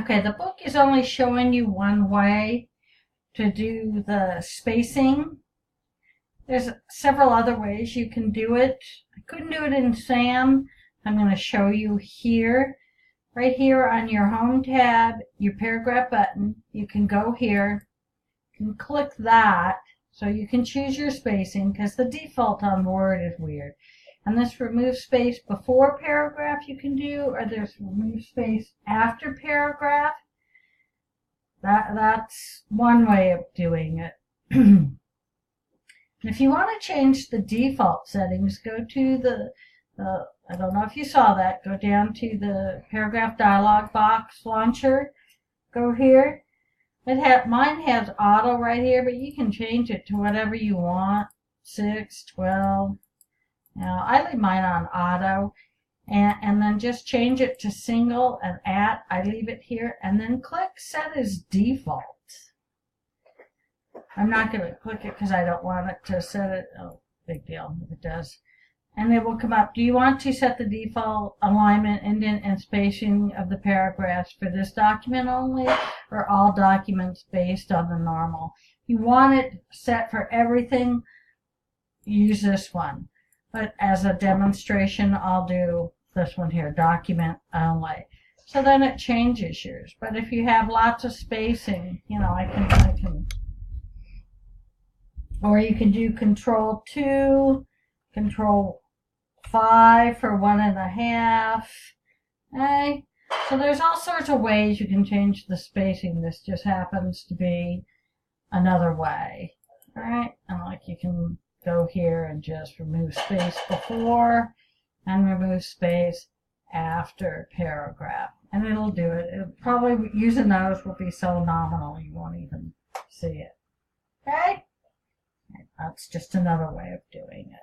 Okay, the book is only showing you one way to do the spacing. There's several other ways you can do it. I couldn't do it in SAM. I'm going to show you here. Right here on your home tab, your paragraph button, you can go here and click that so you can choose your spacing, because the default on Word is weird. And this remove space before paragraph you can do, or there's remove space after paragraph. That's one way of doing it. If you want to change the default settings, go to the I don't know if you saw that, go down to the paragraph dialog box launcher, go here. Mine has auto right here, but you can change it to whatever you want, 6, 12. Now, I leave mine on auto, and then just change it to single and at. I leave it here, and then click set as default. I'm not going to click it because I don't want it to set it. Oh, big deal if it does. And it will come up. Do you want to set the default alignment, indent, and spacing of the paragraphs for this document only, or all documents based on the normal? If you want it set for everything, use this one. But as a demonstration, I'll do this one here, document only. So then it changes yours. But if you have lots of spacing, you know, I can, or you can do Control 2, Control 5 for 1.5. Okay. So there's all sorts of ways you can change the spacing. This just happens to be another way. All right. And like you can go here and just remove space before and remove space after paragraph. And it'll do it. It'll probably, using those will be so nominal you won't even see it. Okay? That's just another way of doing it.